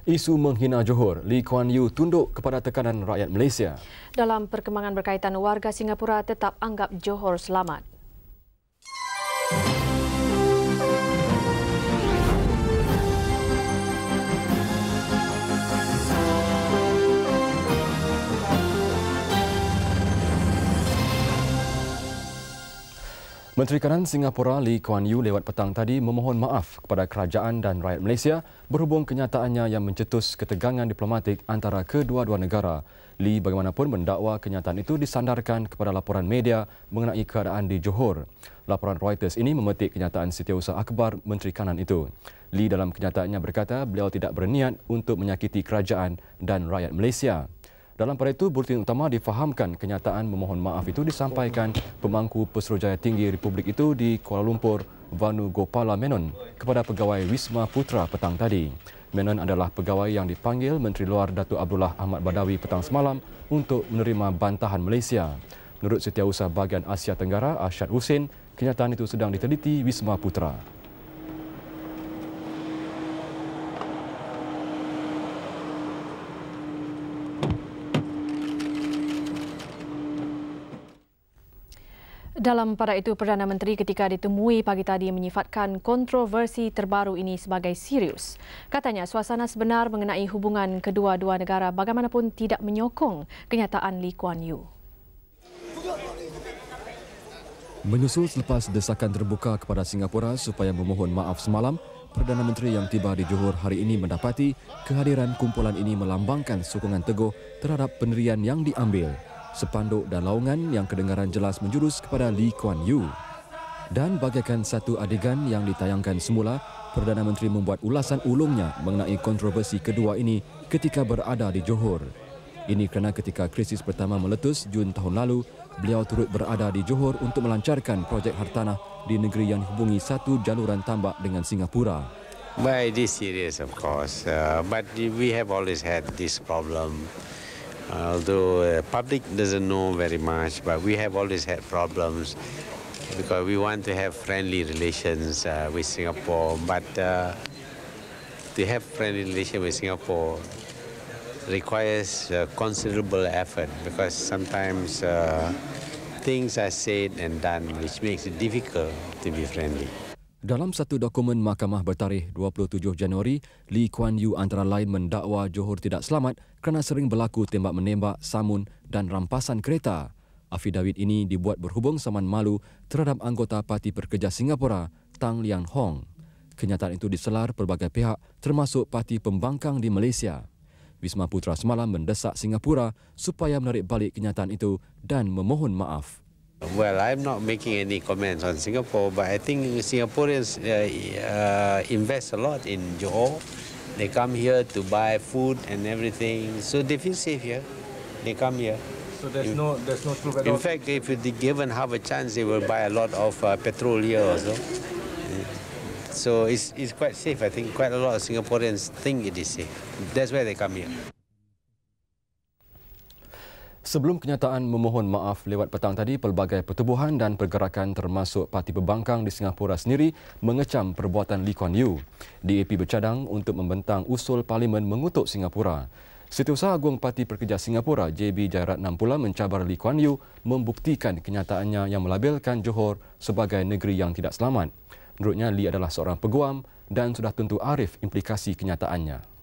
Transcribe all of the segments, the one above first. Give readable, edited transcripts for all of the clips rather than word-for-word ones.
Isu menghina Johor, Lee Kuan Yew tunduk kepada tekanan rakyat Malaysia. Dalam perkembangan berkaitan, warga Singapura tetap anggap Johor selamat. Menteri Kanan Singapura Lee Kuan Yew lewat petang tadi memohon maaf kepada kerajaan dan rakyat Malaysia berhubung kenyataannya yang mencetus ketegangan diplomatik antara kedua-dua negara. Lee bagaimanapun mendakwa kenyataan itu disandarkan kepada laporan media mengenai keadaan di Johor. Laporan Reuters ini memetik kenyataan Setiausaha Akhbar Menteri Kanan itu. Lee dalam kenyataannya berkata beliau tidak berniat untuk menyakiti kerajaan dan rakyat Malaysia. Dalam pada itu, bulletin utama difahamkan kenyataan memohon maaf itu disampaikan pemangku Pesuruhjaya Tinggi Republik itu di Kuala Lumpur, Vanu Gopala Menon, kepada pegawai Wisma Putra petang tadi. Menon adalah pegawai yang dipanggil Menteri Luar Datuk Abdullah Ahmad Badawi petang semalam untuk menerima bantahan Malaysia. Menurut Setiausaha Bahagian Asia Tenggara, Arsyad Hussein, kenyataan itu sedang diteliti Wisma Putra. Dalam pada itu, Perdana Menteri ketika ditemui pagi tadi menyifatkan kontroversi terbaru ini sebagai serius. Katanya suasana sebenar mengenai hubungan kedua-dua negara bagaimanapun tidak menyokong kenyataan Lee Kuan Yew. Menyusul selepas desakan terbuka kepada Singapura supaya memohon maaf semalam, Perdana Menteri yang tiba di Johor hari ini mendapati kehadiran kumpulan ini melambangkan sokongan teguh terhadap pendirian yang diambil. Sepanduk dan laungan yang kedengaran jelas menjurus kepada Lee Kuan Yew. Dan bagaikan satu adegan yang ditayangkan semula, Perdana Menteri membuat ulasan ulungnya mengenai kontroversi kedua ini ketika berada di Johor. Ini kerana ketika krisis pertama meletus Jun tahun lalu, beliau turut berada di Johor untuk melancarkan projek hartanah di negeri yang dihubungi satu jaluran tambak dengan Singapura. Well, it is serious, of course, but we have always had this problem. Although public doesn't know very much, but we have always had problems because we want to have friendly relations with Singapore. But to have friendly relations with Singapore requires considerable effort because sometimes things are said and done which makes it difficult to be friendly. Dalam satu dokumen Mahkamah bertarikh 27 Januari, Lee Kuan Yew antara lain mendakwa Johor tidak selamat kerana sering berlaku tembak-menembak, samun dan rampasan kereta. Afidavit ini dibuat berhubung saman malu terhadap anggota Parti Pekerja Singapura, Tang Lian Hong. Kenyataan itu diselar pelbagai pihak termasuk Parti Pembangkang di Malaysia. Wisma Putra semalam mendesak Singapura supaya menarik balik kenyataan itu dan memohon maaf. Well, I'm not making any comments on Singapore, but I think Singaporeans invest a lot in Johor. They come here to buy food and everything, so they feel safe here. They come here. So there's no true at all. In fact, if they're given half a chance, they will buy a lot of petrol here also. So it's quite safe. I think quite a lot of Singaporeans think it is safe. That's why they come here. Sebelum kenyataan memohon maaf lewat petang tadi, pelbagai pertubuhan dan pergerakan termasuk Parti Pembangkang di Singapura sendiri mengecam perbuatan Lee Kuan Yew. DAP bercadang untuk membentang usul Parlimen mengutuk Singapura. Setiausaha Agung Parti Pekerja Singapura, JB Jeyaretnam pula mencabar Lee Kuan Yew membuktikan kenyataannya yang melabelkan Johor sebagai negeri yang tidak selamat. Menurutnya, Lee adalah seorang peguam dan sudah tentu arif implikasi kenyataannya.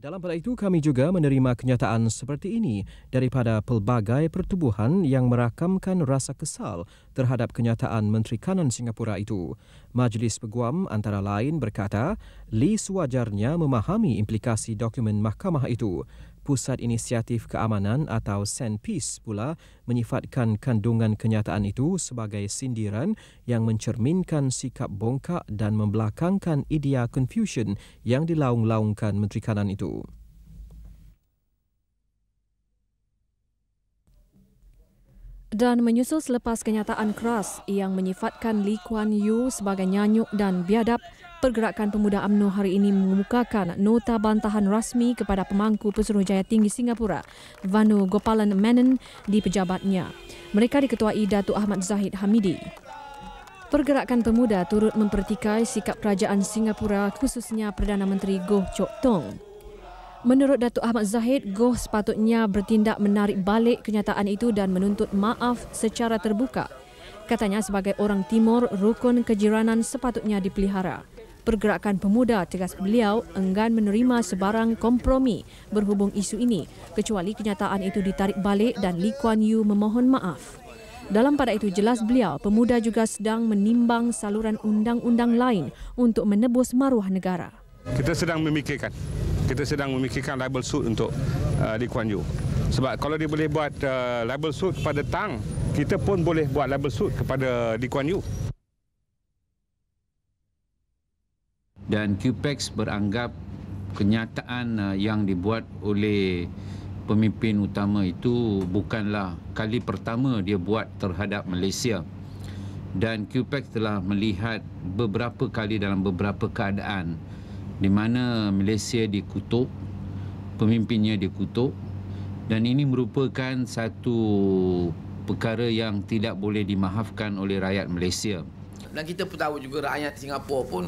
Dalam pada itu, kami juga menerima kenyataan seperti ini daripada pelbagai pertubuhan yang merakamkan rasa kesal terhadap kenyataan Menteri Kanan Singapura itu. Majlis Peguam antara lain berkata, Lee sewajarnya memahami implikasi dokumen mahkamah itu. Pusat Inisiatif Keamanan atau SENPIS pula menyifatkan kandungan kenyataan itu sebagai sindiran yang mencerminkan sikap bongkak dan membelakangkan idea Confucian yang dilaung-laungkan Menteri Kanan itu. Dan menyusul selepas kenyataan keras yang menyifatkan Lee Kuan Yew sebagai nyanyuk dan biadab, Pergerakan Pemuda UMNO hari ini mengemukakan nota bantahan rasmi kepada pemangku Pesuruhjaya Tinggi Singapura, Vanu Gopala Menon, di pejabatnya. Mereka diketuai Datuk Ahmad Zahid Hamidi. Pergerakan Pemuda turut mempertikai sikap kerajaan Singapura, khususnya Perdana Menteri Goh Chok Tong. Menurut Datuk Ahmad Zahid, Goh sepatutnya bertindak menarik balik kenyataan itu dan menuntut maaf secara terbuka. Katanya sebagai orang Timur, rukun kejiranan sepatutnya dipelihara. Pergerakan Pemuda, tegas beliau, enggan menerima sebarang kompromi berhubung isu ini kecuali kenyataan itu ditarik balik dan Lee Kuan Yew memohon maaf. Dalam pada itu jelas beliau, Pemuda juga sedang menimbang saluran undang-undang lain untuk menebus maruah negara. Kita sedang memikirkan libel suit untuk Lee Kuan Yew. Sebab kalau dia boleh buat libel suit kepada Tang, kita pun boleh buat libel suit kepada Lee Kuan Yew. Dan QPEX beranggap kenyataan yang dibuat oleh pemimpin utama itu bukanlah kali pertama dia buat terhadap Malaysia. Dan QPEX telah melihat beberapa kali dalam beberapa keadaan di mana Malaysia dikutuk, pemimpinnya dikutuk, dan ini merupakan satu perkara yang tidak boleh dimaafkan oleh rakyat Malaysia. Dan kita pun tahu juga rakyat Singapura pun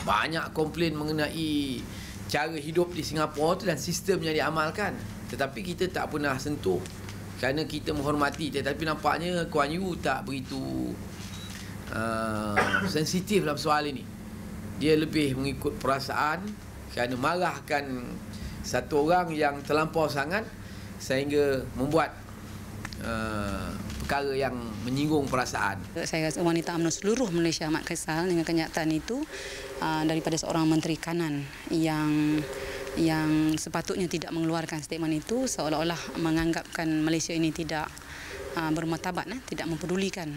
banyak komplain mengenai cara hidup di Singapura tu dan sistem yang diamalkan. Tetapi kita tak pernah sentuh kerana kita menghormati. Tetapi nampaknya Kuan Yew tak begitu sensitif dalam soal ini. Dia lebih mengikut perasaan kerana marahkan satu orang yang terlampau sangat sehingga membuat perkara yang menyinggung perasaan. Saya rasa wanita UMNO seluruh Malaysia amat kesal dengan kenyataan itu daripada seorang Menteri Kanan yang sepatutnya tidak mengeluarkan statement itu seolah-olah menganggapkan Malaysia ini tidak bermartabat, tidak mempedulikan.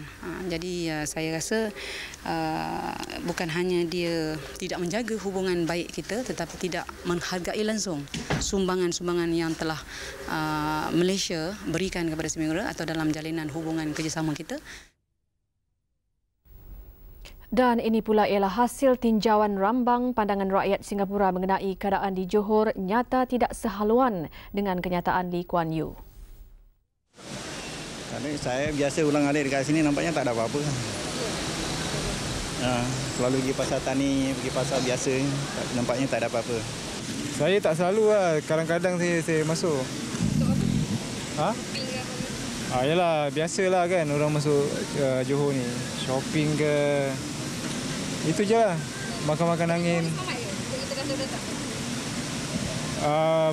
Jadi saya rasa bukan hanya dia tidak menjaga hubungan baik kita tetapi tidak menghargai langsung sumbangan-sumbangan yang telah Malaysia berikan kepada Singapura atau dalam jalinan hubungan kerjasama kita. Dan ini pula ialah hasil tinjauan rambang pandangan rakyat Singapura mengenai keadaan di Johor nyata tidak sehaluan dengan kenyataan Lee Kuan Yew. Saya biasa ulang alik dekat sini, nampaknya tak ada apa-apa. Selalu pergi pasar tani, pergi pasar biasa, nampaknya tak ada apa-apa. Saya tak selalu lah, kadang-kadang saya masuk. Yalah, biasalah kan orang masuk Johor ni. Shopping ke, itu je lah, makan-makan angin.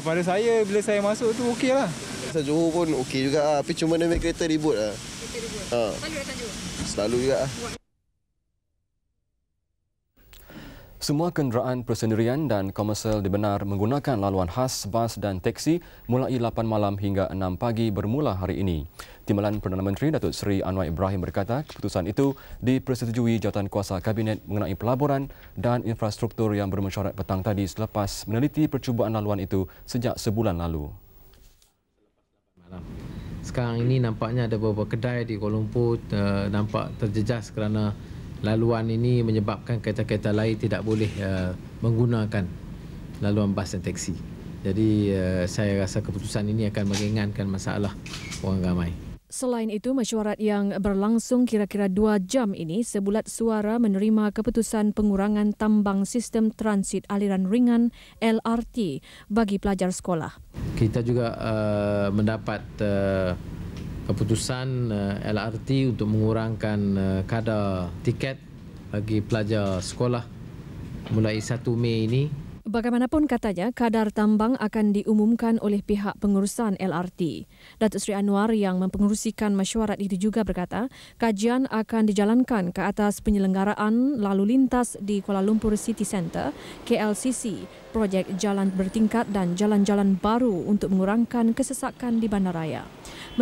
Pada saya, bila saya masuk tu okey lah. Pasal Johor pun okey juga, tapi cuma naik kereta ribut lah. Selalu datang Johor? Selalu juga. Semua kenderaan persendirian dan komersial dibenar menggunakan laluan khas bas dan teksi mulai 8 malam hingga 6 pagi bermula hari ini. Timbalan Perdana Menteri Datuk Seri Anwar Ibrahim berkata keputusan itu dipersetujui Jawatankuasa Kabinet mengenai pelaburan dan infrastruktur yang bermesyuarat petang tadi selepas meneliti percubaan laluan itu sejak sebulan lalu. Sekarang ini nampaknya ada beberapa kedai di Kuala Lumpur nampak terjejas kerana laluan ini menyebabkan kereta-kereta lain tidak boleh menggunakan laluan bas dan teksi. Jadi saya rasa keputusan ini akan meringankan masalah orang ramai. Selain itu, mesyuarat yang berlangsung kira-kira 2 jam ini sebulat suara menerima keputusan pengurangan tambang sistem transit aliran ringan LRT bagi pelajar sekolah. Kita juga mendapat keputusan LRT untuk mengurangkan kadar tiket bagi pelajar sekolah mulai 1 Mei ini. Bagaimanapun katanya, kadar tambang akan diumumkan oleh pihak pengurusan LRT. Datuk Seri Anwar yang mempengerusikan mesyuarat itu juga berkata, kajian akan dijalankan ke atas penyelenggaraan lalu lintas di Kuala Lumpur City Centre, KLCC, projek jalan bertingkat dan jalan-jalan baru untuk mengurangkan kesesakan di bandaraya.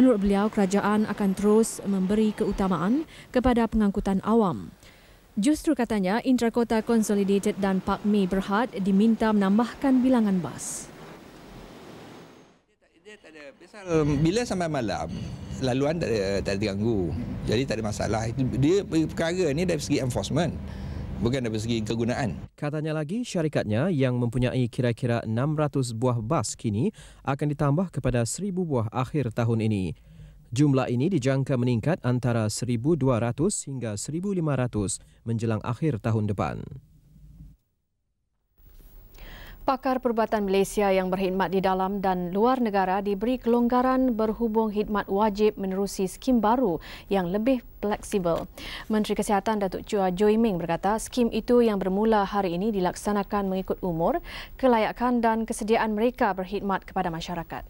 Menurut beliau, kerajaan akan terus memberi keutamaan kepada pengangkutan awam. Justru katanya, Intrakota Consolidated dan Park Me Berhad diminta menambahkan bilangan bas. Bila sampai malam, laluan tak ada diganggu. Jadi tak ada masalah. Dia perkara ni dari segi enforcement, bukan dari segi kegunaan. Katanya lagi, syarikatnya yang mempunyai kira-kira 600 buah bas kini akan ditambah kepada 1,000 buah akhir tahun ini. Jumlah ini dijangka meningkat antara 1,200 hingga 1,500 menjelang akhir tahun depan. Pakar perubatan Malaysia yang berkhidmat di dalam dan luar negara diberi kelonggaran berhubung khidmat wajib menerusi skim baru yang lebih fleksibel. Menteri Kesihatan Datuk Chua Joy Ming berkata skim itu yang bermula hari ini dilaksanakan mengikut umur, kelayakan dan kesediaan mereka berkhidmat kepada masyarakat.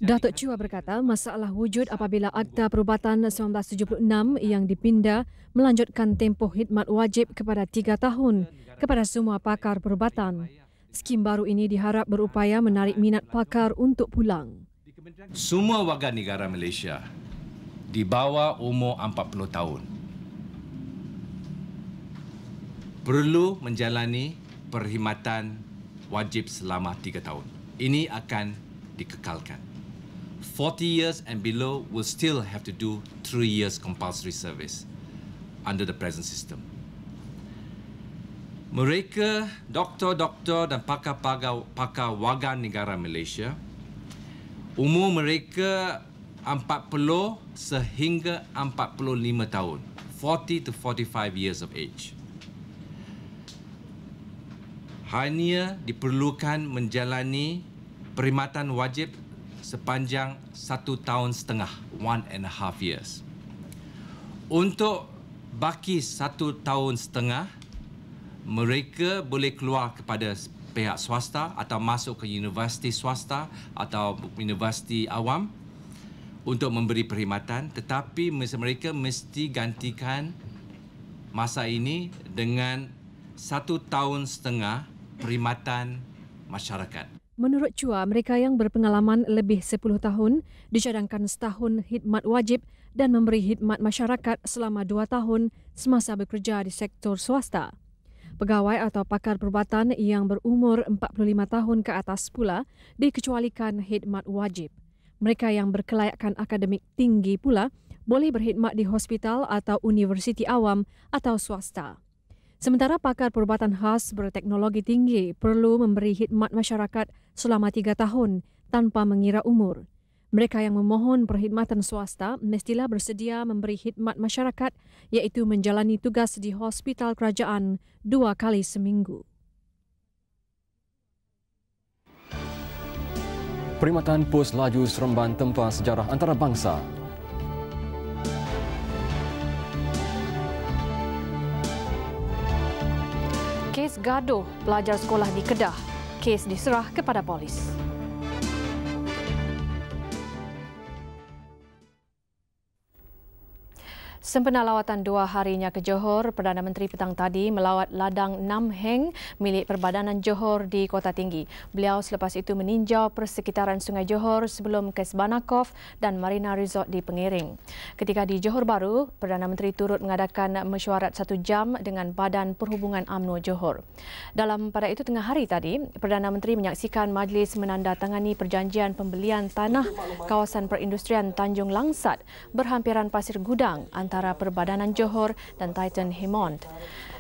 Datuk Chua berkata masalah wujud apabila Akta Perubatan 1976 yang dipinda melanjutkan tempoh khidmat wajib kepada 3 tahun kepada semua pakar perubatan. Skim baru ini diharap berupaya menarik minat pakar untuk pulang. Semua warga negara Malaysia di bawah umur 40 tahun perlu menjalani perkhidmatan wajib selama 3 tahun. Ini akan dikekalkan. 40 years and below will still have to do 3 years compulsory service under the present system. Mereka, doktor-doktor dan pakar warga negara Malaysia, umur mereka 40 sehingga 45 tahun, 40 to 45 years of age. Hanya diperlukan menjalani perkhidmatan wajib sepanjang 1 tahun setengah, 1.5 years. Untuk baki 1 tahun setengah, mereka boleh keluar kepada pihak swasta atau masuk ke universiti swasta atau universiti awam untuk memberi perkhidmatan, tetapi mereka mesti gantikan masa ini dengan 1 tahun setengah perkhidmatan masyarakat. Menurut Chua, mereka yang berpengalaman lebih 10 tahun dicadangkan setahun khidmat wajib dan memberi khidmat masyarakat selama 2 tahun semasa bekerja di sektor swasta. Pegawai atau pakar perubatan yang berumur 45 tahun ke atas pula dikecualikan khidmat wajib. Mereka yang berkelayakan akademik tinggi pula boleh berkhidmat di hospital atau universiti awam atau swasta. Sementara pakar perubatan khas berteknologi tinggi perlu memberi khidmat masyarakat selama 3 tahun tanpa mengira umur. Mereka yang memohon perkhidmatan swasta mestilah bersedia memberi khidmat masyarakat iaitu menjalani tugas di hospital kerajaan 2 kali seminggu. Perkhidmatan pos laju Seremban Tempah Sejarah Antarabangsa. Kes gaduh pelajar sekolah di Kedah. Kes diserah kepada polis. Sempena lawatan 2 harinya ke Johor, Perdana Menteri petang tadi melawat ladang Nam Heng milik Perbadanan Johor di Kota Tinggi. Beliau selepas itu meninjau persekitaran Sungai Johor sebelum ke Sbanakov dan Marina Resort di Pengiring. Ketika di Johor Bahru, Perdana Menteri turut mengadakan mesyuarat 1 jam dengan Badan Perhubungan UMNO Johor. Pada itu tengah hari tadi, Perdana Menteri menyaksikan majlis menandatangani perjanjian pembelian tanah kawasan perindustrian Tanjung Langsat berhampiran Pasir Gudang antara Perbadanan Johor dan Titan Hemond.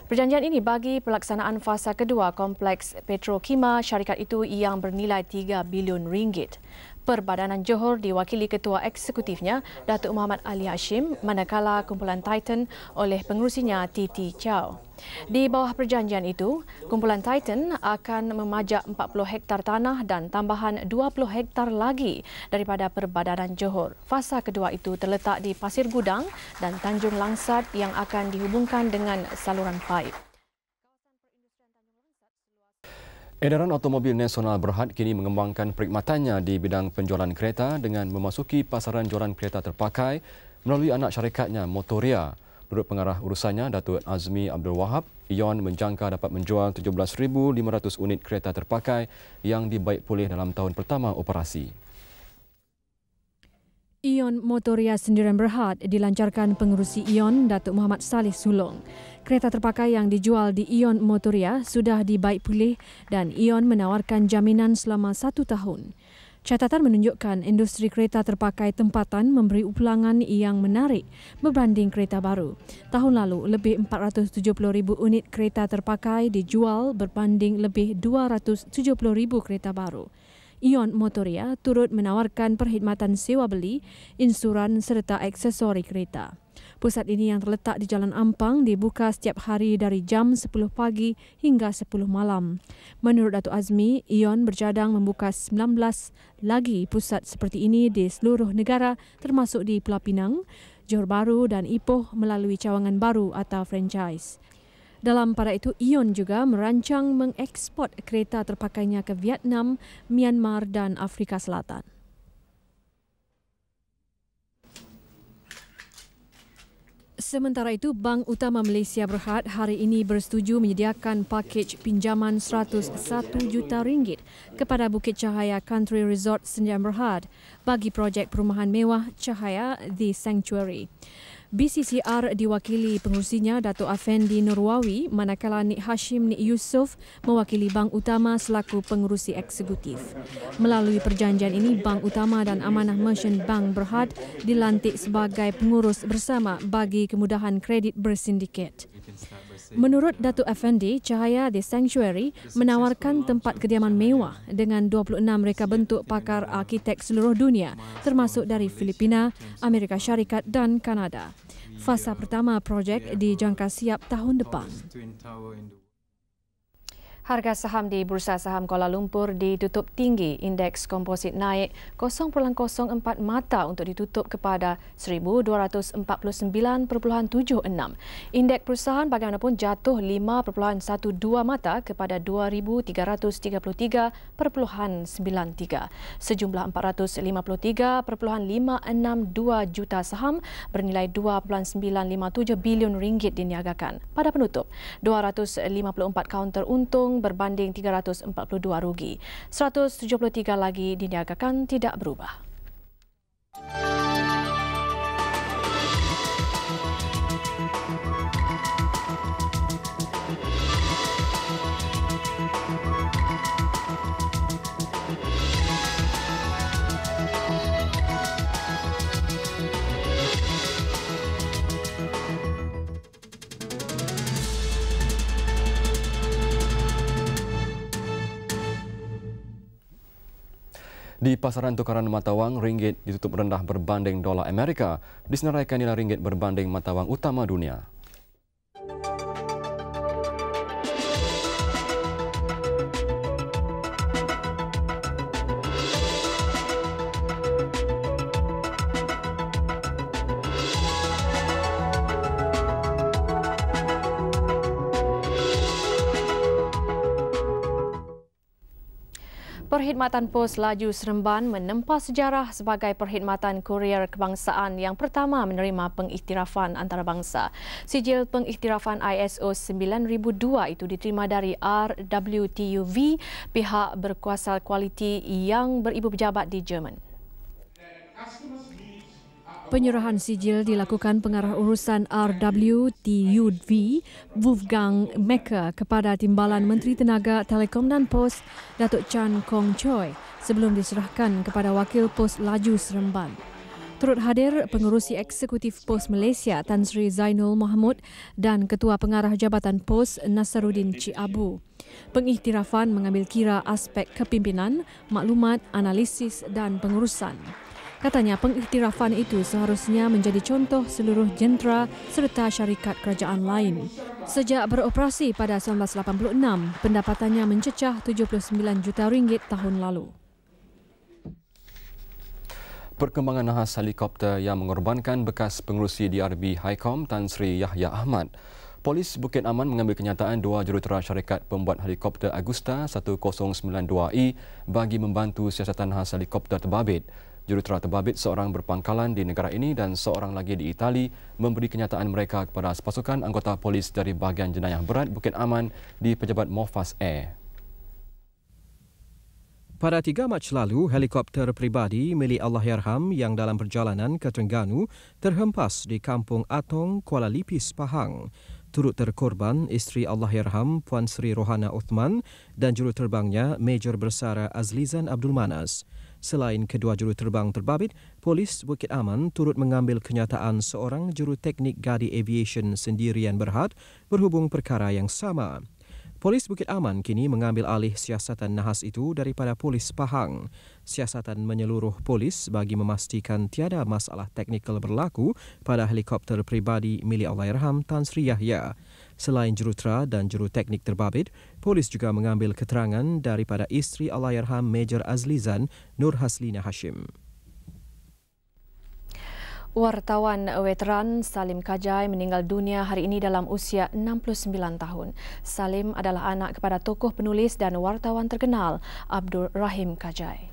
Perjanjian ini bagi pelaksanaan fasa kedua kompleks petrokima syarikat itu yang bernilai 3 bilion ringgit. Perbadanan Johor diwakili Ketua Eksekutifnya Datuk Muhammad Ali Hashim, manakala kumpulan Titan oleh pengerusinya Titi Chow. Di bawah perjanjian itu, kumpulan Titan akan memajak 40 hektar tanah dan tambahan 20 hektar lagi daripada Perbadanan Johor. Fasa kedua itu terletak di Pasir Gudang dan Tanjung Langsat yang akan dihubungkan dengan saluran paip. Edaran Automobil Nasional Berhad kini mengembangkan perkhidmatannya di bidang penjualan kereta dengan memasuki pasaran jualan kereta terpakai melalui anak syarikatnya Motoria. Menurut pengarah urusannya, Datuk Azmi Abdul Wahab, Ion menjangka dapat menjual 17,500 unit kereta terpakai yang dibaik pulih dalam tahun pertama operasi. Ion Motoria Sendirian Berhad dilancarkan pengerusi Ion Datuk Muhammad Saleh Sulong. Kereta terpakai yang dijual di Ion Motoria sudah dibaik pulih dan Ion menawarkan jaminan selama 1 tahun. Catatan menunjukkan industri kereta terpakai tempatan memberi ulangan yang menarik berbanding kereta baru. Tahun lalu, lebih 470,000 unit kereta terpakai dijual berbanding lebih 270,000 kereta baru. Ion Motoria turut menawarkan perkhidmatan sewa beli, insuran serta aksesori kereta. Pusat ini yang terletak di Jalan Ampang dibuka setiap hari dari jam 10 pagi hingga 10 malam. Menurut Datuk Azmi, ION bercadang membuka 19 lagi pusat seperti ini di seluruh negara termasuk di Pulau Pinang, Johor Bahru dan Ipoh melalui cawangan baru atau franchise. Dalam pada itu, ION juga merancang mengeksport kereta terpakainya ke Vietnam, Myanmar dan Afrika Selatan. Sementara itu, Bank Utama Malaysia Berhad hari ini bersetuju menyediakan pakej pinjaman RM101 juta kepada Bukit Cahaya Country Resort Sdn Bhd bagi projek perumahan mewah Cahaya The Sanctuary. BCCR diwakili pengurusinya Datuk Afendi Nurwawi, manakala Nik Hashim Nik Yusof mewakili Bank Utama selaku pengurusi eksekutif. Melalui perjanjian ini, Bank Utama dan Amanah Merchant Bank Berhad dilantik sebagai pengurus bersama bagi kemudahan kredit bersindiket. Menurut Datuk Afendi, Cahaya The Sanctuary menawarkan tempat kediaman mewah dengan 26 reka bentuk pakar arkitek seluruh dunia termasuk dari Filipina, Amerika Syarikat dan Kanada. Fasa pertama projek dijangka siap tahun depan. Harga saham di Bursa Saham Kuala Lumpur ditutup tinggi. Indeks komposit naik 0.04 mata untuk ditutup kepada 1,249.76. Indeks perusahaan bagaimanapun jatuh 5.12 mata kepada 2,333.93. Sejumlah 453.562 juta saham bernilai RM2.957 bilion diniagakan. Pada penutup, 254 kaunter untung berbanding 342 rugi. 173 lagi diniagakan tidak berubah. Di pasaran tukaran mata wang, ringgit ditutup rendah berbanding dolar Amerika, disenaraikan nilai ringgit berbanding mata wang utama dunia. Perkhidmatan Pos Laju Seremban menempa sejarah sebagai perkhidmatan kurier kebangsaan yang pertama menerima pengiktirafan antarabangsa. Sijil pengiktirafan ISO 9002 itu diterima dari RWTUV, pihak berkuasa kualiti yang beribu pejabat di Jerman. Penyerahan sijil dilakukan pengarah urusan RWTUV Wolfgang Mecker kepada Timbalan Menteri Tenaga, Telekom dan Pos Datuk Chan Kong Choi sebelum diserahkan kepada Wakil Pos Laju Seremban. Turut hadir pengurusi eksekutif Pos Malaysia Tan Sri Zainul Mahmud dan Ketua Pengarah Jabatan Pos Nasaruddin Cik Abu. Pengiktirafan mengambil kira aspek kepimpinan, maklumat, analisis dan pengurusan. Katanya pengiktirafan itu seharusnya menjadi contoh seluruh jentera serta syarikat kerajaan lain. Sejak beroperasi pada 1986, pendapatannya mencecah RM79 juta tahun lalu. Perkembangan nahas helikopter yang mengorbankan bekas pengerusi DRB Highcom Tan Sri Yahya Ahmad. Polis Bukit Aman mengambil kenyataan dua jurutera syarikat pembuat helikopter Agusta 1092I bagi membantu siasatan nahas helikopter terbabit. Jurutera terbabit seorang berpangkalan di negara ini dan seorang lagi di Itali memberi kenyataan mereka kepada pasukan anggota polis dari bahagian jenayah berat Bukit Aman di pejabat Mofas Air. Pada 3 Mac lalu, helikopter pribadi milik Allahyarham yang dalam perjalanan ke Terengganu terhempas di Kampung Atong, Kuala Lipis, Pahang. Turut terkorban isteri Allahyarham Puan Sri Rohana Uthman dan juruterbangnya Major Bersara Azlizan Abdul Manas. Selain kedua juruterbang terbabit, Polis Bukit Aman turut mengambil kenyataan seorang juruteknik Gadi Aviation Sendirian Berhad berhubung perkara yang sama. Polis Bukit Aman kini mengambil alih siasatan nahas itu daripada Polis Pahang. Siasatan menyeluruh polis bagi memastikan tiada masalah teknikal berlaku pada helikopter peribadi milik Allahyarham Tan Sri Yahya. Selain jurutera dan juruteknik terbabit, polis juga mengambil keterangan daripada isteri Allahyarham Major Azlizan Nur Haslina Hashim. Wartawan veteran Salim Kajai meninggal dunia hari ini dalam usia 69 tahun. Salim adalah anak kepada tokoh penulis dan wartawan terkenal Abdul Rahim Kajai.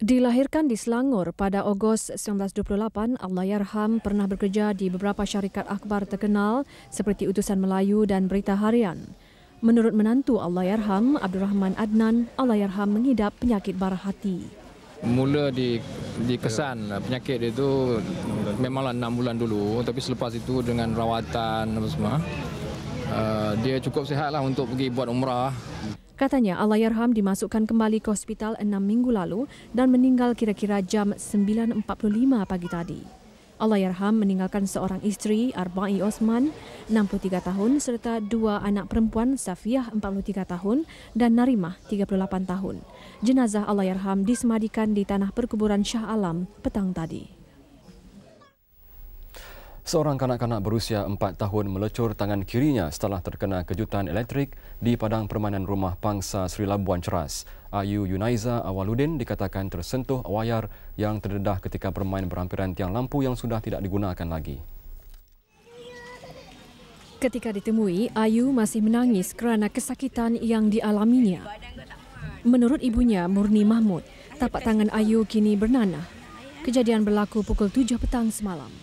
Dilahirkan di Selangor pada Ogos 1928, Allahyarham pernah bekerja di beberapa syarikat akhbar terkenal seperti Utusan Melayu dan Berita Harian. Menurut menantu Allahyarham, Abdul Rahman Adnan, Allahyarham mengidap penyakit bara hati. Mula dikesan penyakit dia itu memanglah 6 bulan dulu, tapi selepas itu dengan rawatan apa semua, dia cukup sihatlah untuk pergi buat umrah. Katanya Allahyarham dimasukkan kembali ke hospital 6 minggu lalu dan meninggal kira-kira jam 9.45 pagi tadi. Allahyarham meninggalkan seorang isteri, Arba'i Osman, 63 tahun, serta 2 anak perempuan, Safiah, 43 tahun, dan Narimah, 38 tahun. Jenazah Allahyarham disemadikan di tanah perkuburan Shah Alam petang tadi. Seorang kanak-kanak berusia 4 tahun melecur tangan kirinya setelah terkena kejutan elektrik di padang permainan rumah pangsa Sri Labuan Ceras. Ayu Yunaiza Awaludin dikatakan tersentuh wayar yang terdedah ketika bermain berhampiran tiang lampu yang sudah tidak digunakan lagi. Ketika ditemui, Ayu masih menangis kerana kesakitan yang dialaminya. Menurut ibunya, Murni Mahmud, tapak tangan Ayu kini bernanah. Kejadian berlaku pukul 7 petang semalam.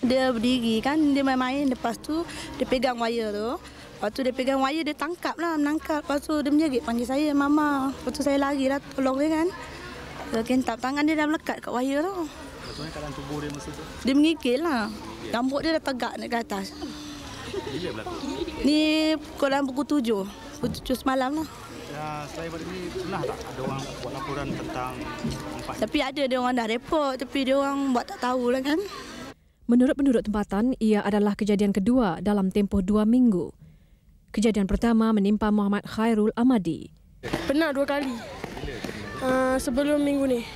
Dia berdiri kan, dia main-main, lepas tu dia pegang wayar tu. Lepas tu dia pegang wayar, dia menangkap. Lepas tu dia menjerit panggil saya, Mama. Lepas tu saya lari lah tolong dia kan. Kentap tangan dia dah melekat kat wayar tu. Maksudnya keadaan tubuh dia masa tu? Dia mengikil lah. Rambut dia dah tegak naik ke atas. Bila berlaku? Ni dalam pukul 7. Pukul 7 semalam lah. Ya, selain daripada ni, pernah tak ada orang buat laporan tentang tempat? Tapi ada dia orang dah report, tapi dia orang buat tak tahu lah kan. Menurut penduduk tempatan, ia adalah kejadian kedua dalam tempoh 2 minggu. Kejadian pertama menimpa Muhammad Khairul Amadi. Pernah 2 kali. Sebelum minggu ni.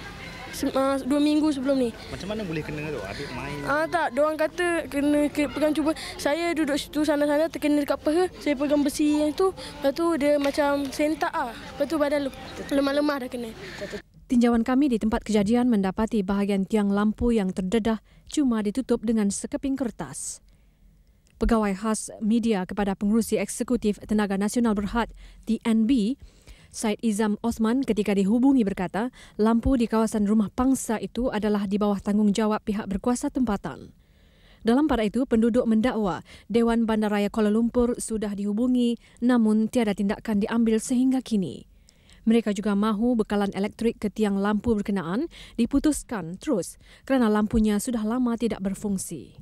2 minggu sebelum ni. Macam mana boleh kena tu? Habis main? Tak, diorang kata kena pegang cuba. Saya duduk situ sana-sana terkena dekat peha. Saya pegang besi yang tu. Lepas tu dia macam sentak ah. Lepas tu badan lemah-lemah dah kena. Tinjauan kami di tempat kejadian mendapati bahagian tiang lampu yang terdedah cuma ditutup dengan sekeping kertas. Pegawai khas media kepada Pengerusi Eksekutif Tenaga Nasional Berhad TNB, Said Izam Osman ketika dihubungi berkata, lampu di kawasan rumah pangsa itu adalah di bawah tanggungjawab pihak berkuasa tempatan. Dalam pada itu, penduduk mendakwa Dewan Bandaraya Kuala Lumpur sudah dihubungi namun tiada tindakan diambil sehingga kini. Mereka juga mahu bekalan elektrik ke tiang lampu berkenaan diputuskan terus kerana lampunya sudah lama tidak berfungsi.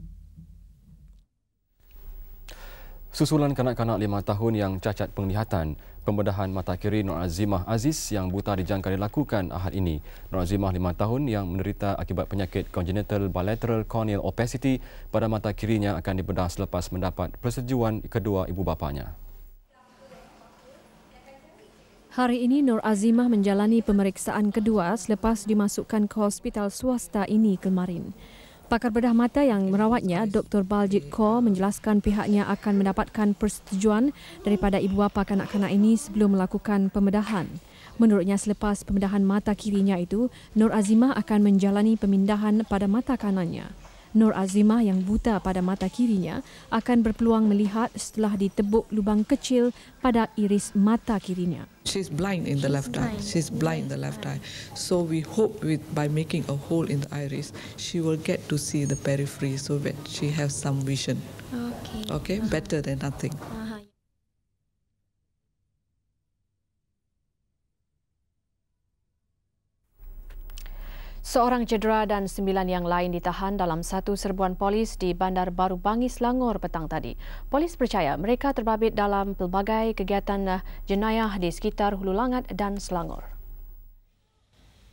Susulan kanak-kanak 5 tahun yang cacat penglihatan, pembedahan mata kiri Nur Azimah Aziz yang buta dijangka dilakukan Ahad ini. Nur Azimah 5 tahun yang menderita akibat penyakit congenital bilateral corneal opacity pada mata kirinya akan dibedah selepas mendapat persetujuan kedua ibu bapanya. Hari ini Nur Azimah menjalani pemeriksaan kedua selepas dimasukkan ke hospital swasta ini kemarin. Pakar bedah mata yang merawatnya, Dr. Baljit Kaur, menjelaskan pihaknya akan mendapatkan persetujuan daripada ibu bapa kanak-kanak ini sebelum melakukan pembedahan. Menurutnya, selepas pembedahan mata kirinya itu, Nur Azimah akan menjalani pemindahan pada mata kanannya. Nur Azimah yang buta pada mata kirinya akan berpeluang melihat setelah ditebuk lubang kecil pada iris mata kirinya. She's blind in the left eye. She's blind in the left eye. So we hope by making a hole in the iris, she will get to see the periphery so that she has some vision. Okay, better than nothing. Seorang cedera dan 9 yang lain ditahan dalam satu serbuan polis di Bandar Baru Bangi, Selangor petang tadi. Polis percaya mereka terbabit dalam pelbagai kegiatan jenayah di sekitar Hulu Langat dan Selangor.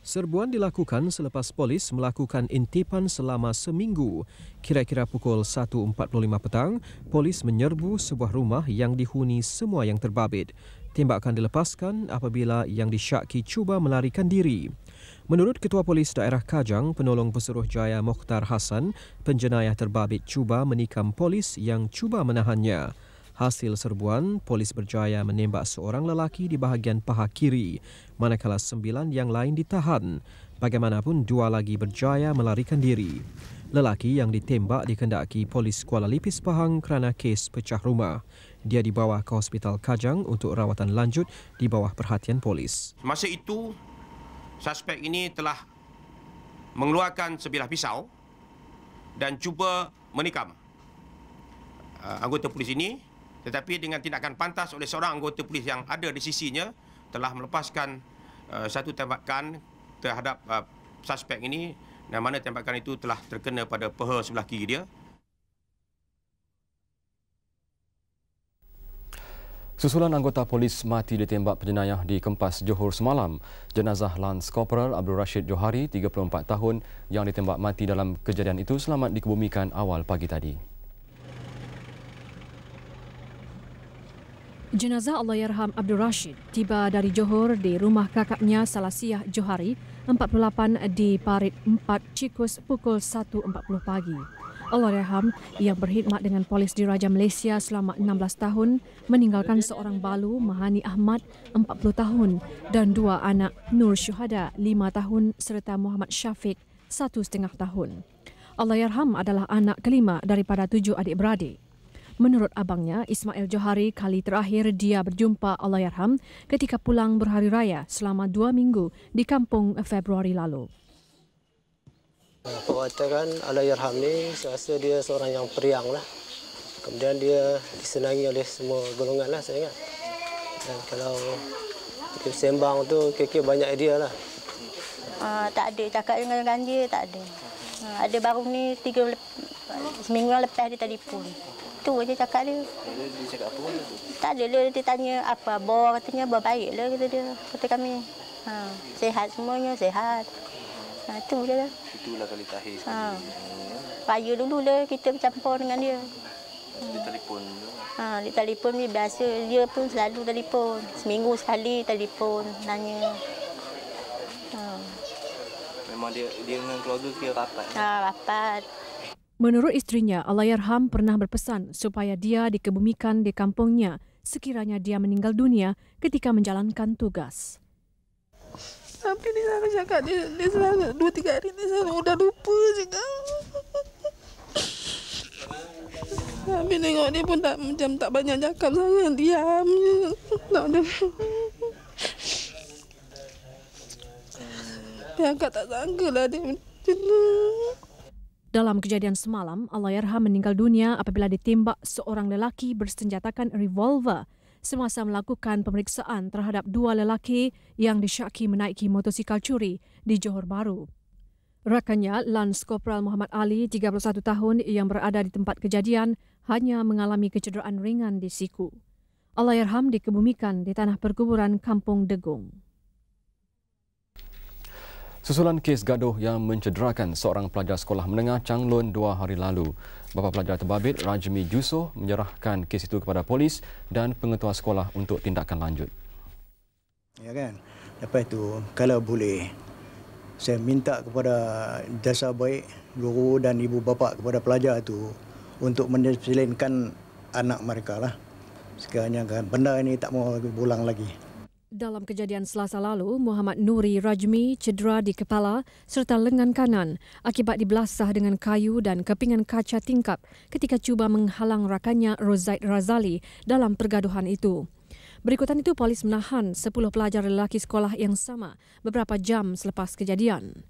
Serbuan dilakukan selepas polis melakukan intipan selama seminggu. Kira-kira pukul 1.45 petang, polis menyerbu sebuah rumah yang dihuni semua yang terbabit. Tembakan dilepaskan apabila yang disyaki cuba melarikan diri. Menurut Ketua Polis Daerah Kajang, Penolong Pesuruhjaya Mokhtar Hassan, penjenayah terbabit cuba menikam polis yang cuba menahannya. Hasil serbuan, polis berjaya menembak seorang lelaki di bahagian paha kiri, manakala 9 yang lain ditahan. Bagaimanapun, 2 lagi berjaya melarikan diri. Lelaki yang ditembak dikendaki polis Kuala Lipis Pahang kerana kes pecah rumah. Dia dibawa ke Hospital Kajang untuk rawatan lanjut di bawah perhatian polis. Masa itu, suspek ini telah mengeluarkan sebilah pisau dan cuba menikam anggota polis ini, tetapi dengan tindakan pantas oleh seorang anggota polis yang ada di sisinya telah melepaskan satu tembakan terhadap suspek ini, dan mana tembakan itu telah terkena pada peha sebelah kiri dia. Susulan anggota polis mati ditembak penjenayah di Kempas, Johor semalam. Jenazah Lance Corporal Abdul Rashid Johari, 34 tahun, yang ditembak mati dalam kejadian itu selamat dikebumikan awal pagi tadi. Jenazah Allahyarham Abdul Rashid tiba dari Johor di rumah kakaknya Salasiah Johari, 48 di Parit 4 Cikus pukul 1.40 pagi. Allahyarham yang berkhidmat dengan polis Diraja Malaysia selama 16 tahun meninggalkan seorang balu Mahani Ahmad 40 tahun dan 2 anak Nur Syuhada 5 tahun serta Muhammad Syafiq 1,5 tahun. Allahyarham adalah anak kelima daripada 7 adik-beradik. Menurut abangnya, Ismail Johari, kali terakhir dia berjumpa Allahyarham ketika pulang berhari raya selama 2 minggu di kampung Februari lalu. Perwatakan Allahyarham ni, saya rasa dia seorang yang periang lah. Kemudian dia disenangi oleh semua golongan lah saya ingat. Dan kalau dia sembang tu, kira-kira banyak idea lah. Tak ada cakap dengan dia, tak ada. Ada baru ni seminggu yang lepas dia telefon. Tu aja cakap dia. Dia cakap apa? Tak ada lah, dia tanya apa. Abah katanya, abah baiklah kata dia. Kata kami. Sehat semuanya, sehat. Itu je lah. Itulah kali terakhir sekali. Raya dulu lah kita bercampur dengan dia. Dia telefon dulu? Dia telefon ni biasa. Dia pun selalu telefon. Seminggu sekali telefon, nanya. Memang dia dengan keluarga kira rapat? Rapat. Menurut isterinya, Allahyarham pernah berpesan supaya dia dikebumikan di kampungnya sekiranya dia meninggal dunia ketika menjalankan tugas. Tapi dia selalu cakap, dia selalu 2-3 hari ni selalu dah lupa cakap. Tapi tengok dia pun macam tak banyak cakap sangat, diam je. Tak ada. Dia agak tak sangka lah dia macam tu. Dalam kejadian semalam, Allahyarham meninggal dunia apabila ditembak seorang lelaki bersenjatakan revolver semasa melakukan pemeriksaan terhadap 2 lelaki yang disyaki menaiki motosikal curi di Johor Bahru. Rakannya, Lance Corporal Muhammad Ali, 31 tahun, yang berada di tempat kejadian hanya mengalami kecederaan ringan di siku. Allahyarham dikebumikan di tanah perkuburan Kampung Degung. Susulan kes gaduh yang mencederakan seorang pelajar sekolah menengah Changlun 2 hari lalu. Bapa pelajar terbabit, Rajmi Jusoh, menyerahkan kes itu kepada polis dan pengetua sekolah untuk tindakan lanjut. Ya kan? Lepas itu, kalau boleh, saya minta kepada jasa baik guru dan ibu bapa kepada pelajar itu untuk mendisiplinkan anak mereka lah. Sekiranya kan benda ini tak mau berulang lagi. Dalam kejadian Selasa lalu, Muhammad Nuri Rajmi cedera di kepala serta lengan kanan akibat dibelasah dengan kayu dan kepingan kaca tingkap ketika cuba menghalang rakannya Rozaid Razali dalam pergaduhan itu. Berikutan itu, polis menahan 10 pelajar lelaki sekolah yang sama beberapa jam selepas kejadian.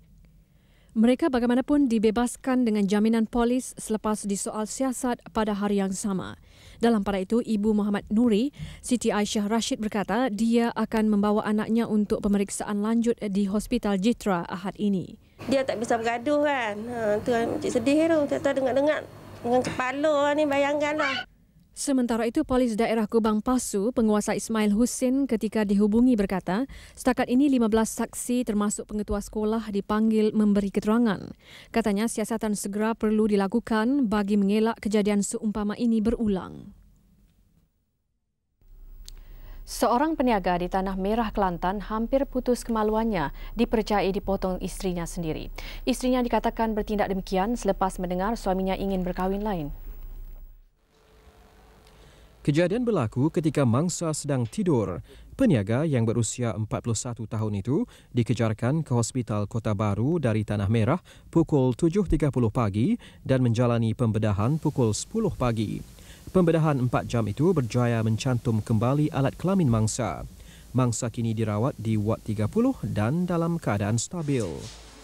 Mereka bagaimanapun dibebaskan dengan jaminan polis selepas disoal siasat pada hari yang sama. Dalam pada itu, Ibu Muhammad Nuri, Siti Aisyah Rashid berkata dia akan membawa anaknya untuk pemeriksaan lanjut di Hospital Jitra Ahad ini. Dia tak bisa bergaduh kan. Tu Encik sedih tu. Tak tahu dengar-dengar dengan kepala ni, bayangkanlah. Sementara itu, Polis Daerah Kubang Pasu, penguasa Ismail Husin ketika dihubungi berkata, setakat ini 15 saksi termasuk pengetua sekolah dipanggil memberi keterangan. Katanya siasatan segera perlu dilakukan bagi mengelak kejadian seumpama ini berulang. Seorang peniaga di Tanah Merah, Kelantan hampir putus kemaluannya dipercayai dipotong isterinya sendiri. Isterinya dikatakan bertindak demikian selepas mendengar suaminya ingin berkahwin lain. Kejadian berlaku ketika mangsa sedang tidur. Peniaga yang berusia 41 tahun itu dikejarkan ke Hospital Kota Baru dari Tanah Merah pukul 7.30 pagi dan menjalani pembedahan pukul 10 pagi. Pembedahan 4 jam itu berjaya mencantum kembali alat kelamin mangsa. Mangsa kini dirawat di Ward 30 dan dalam keadaan stabil.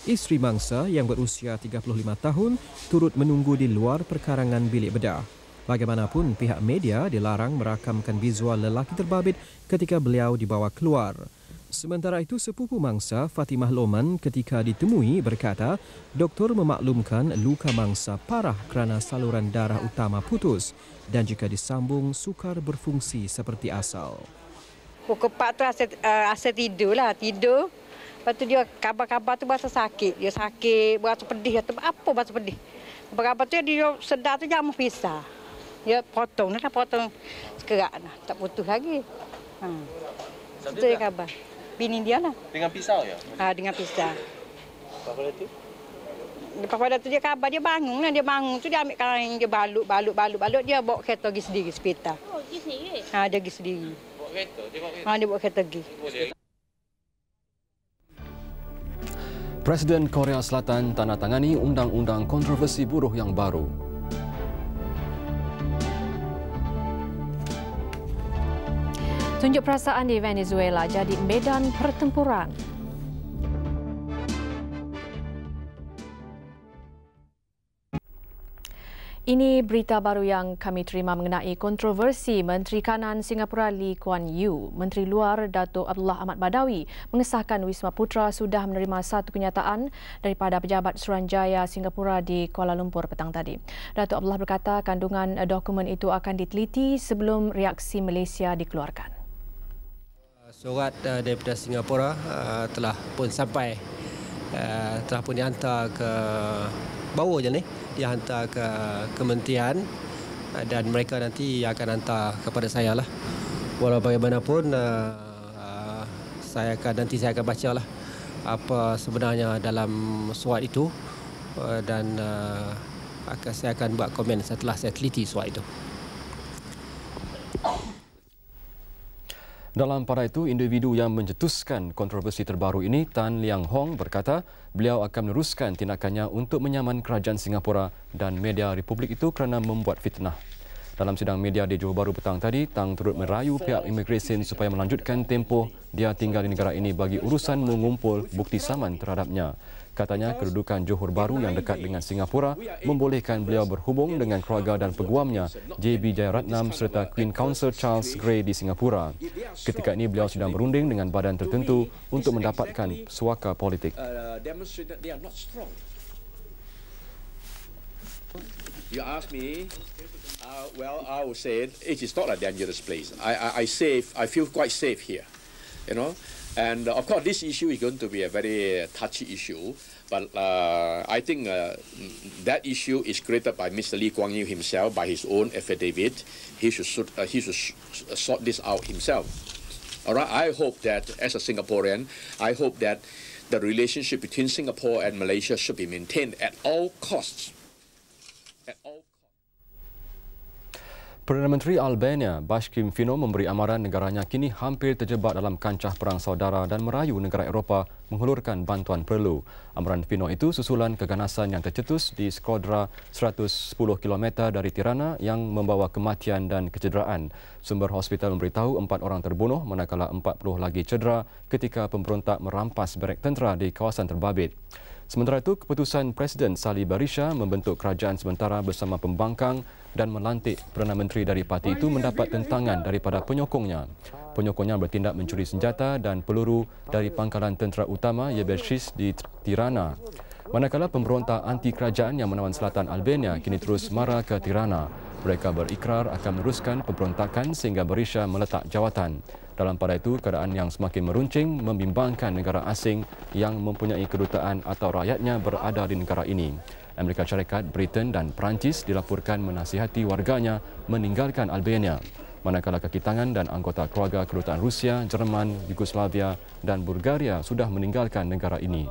Isteri mangsa yang berusia 35 tahun turut menunggu di luar perkarangan bilik bedah. Bagaimanapun, pihak media dilarang merakamkan visual lelaki terbabit ketika beliau dibawa keluar. Sementara itu, sepupu mangsa Fatimah Loman ketika ditemui berkata, doktor memaklumkan luka mangsa parah kerana saluran darah utama putus dan jika disambung sukar berfungsi seperti asal. Pukul 4 tu asyik tidur lah, tidur. Lepas tu dia kabar-kabar tu berasa sakit. Dia sakit, berasa pedih. Apa berasa pedih? Kabar-kabar tu dia sedar tu jangan pisah. Dia potong sekerak dah, tak putus lagi. Itu dia kabar. Bini dia lah. Dengan pisau ya? Dengan pisau. Lepas pada tu? Lepas pada tu dia kabar, dia bangun lah. Dia bangun tu dia ambil kain, dia balut. Dia bawa kereta pergi sendiri, hospital. Oh, pergi sendiri? Dia pergi sendiri. Bawa kereta? Dia bawa kereta pergi. Presiden Korea Selatan tandatangani undang-undang kontroversi buruh yang baru. Tunjuk perasaan di Venezuela jadi medan pertempuran. Ini berita baru yang kami terima mengenai kontroversi Menteri Kanan Singapura Lee Kuan Yew. Menteri Luar Datuk Abdullah Ahmad Badawi mengesahkan Wisma Putra sudah menerima satu kenyataan daripada pejabat Suruhanjaya Singapura di Kuala Lumpur petang tadi. Datuk Abdullah berkata kandungan dokumen itu akan diteliti sebelum reaksi Malaysia dikeluarkan. Surat daripada Singapura telah pun sampai, telah pun dihantar ke baru je ni, dihantar ke kementerian dan mereka nanti akan hantar kepada saya lah. Walau bagaimanapun saya akan baca lah apa sebenarnya dalam surat itu dan saya akan buat komen setelah saya teliti surat itu. Dalam pada itu, individu yang mencetuskan kontroversi terbaru ini, Tan Liang Hong, berkata beliau akan meneruskan tindakannya untuk menyaman kerajaan Singapura dan media Republik itu kerana membuat fitnah. Dalam sidang media di Johor Bahru petang tadi, Tang turut merayu pihak imigresen supaya melanjutkan tempoh dia tinggal di negara ini bagi urusan mengumpul bukti saman terhadapnya. Katanya kedudukan Johor Bahru yang dekat dengan Singapura membolehkan beliau berhubung dengan keluarga dan peguamnya JB Jayaratnam serta Queen Counsel Charles Gray di Singapura. Ketika ini beliau sedang berunding dengan badan tertentu untuk mendapatkan suaka politik. You ask me, well, I would say it is not a dangerous place. I feel quite safe here, you know. And of course, this issue is going to be a very touchy issue. But I think that issue is created by Mr. Lee Kuan Yew himself by his own affidavit. He should sort this out himself. All right. I hope that as a Singaporean, I hope that the relationship between Singapore and Malaysia should be maintained at all costs. Perdana Menteri Albania, Bashkim Fino, memberi amaran negaranya kini hampir terjebak dalam kancah perang saudara dan merayu negara Eropah menghulurkan bantuan perlu. Amaran Fino itu susulan keganasan yang tercetus di Skodra 110 km dari Tirana yang membawa kematian dan kecederaan. Sumber hospital memberitahu 4 orang terbunuh manakala 40 lagi cedera ketika pemberontak merampas barek tentera di kawasan terbabit. Sementara itu, keputusan Presiden Salih Barisha membentuk kerajaan sementara bersama pembangkang dan melantik Perdana Menteri dari parti itu mendapat tentangan daripada penyokongnya. Penyokongnya bertindak mencuri senjata dan peluru dari pangkalan tentera utama Yebershis di Tirana. Manakala pemberontak anti-kerajaan yang menawan selatan Albania kini terus mara ke Tirana. Mereka berikrar akan meneruskan pemberontakan sehingga Berisha meletak jawatan. Dalam pada itu, keadaan yang semakin meruncing membimbangkan negara asing yang mempunyai kedutaan atau rakyatnya berada di negara ini. Amerika Syarikat, Britain dan Perancis dilaporkan menasihati warganya meninggalkan Albania. Manakala kaki tangan dan anggota keluarga kedutaan Rusia, Jerman, Yugoslavia dan Bulgaria sudah meninggalkan negara ini.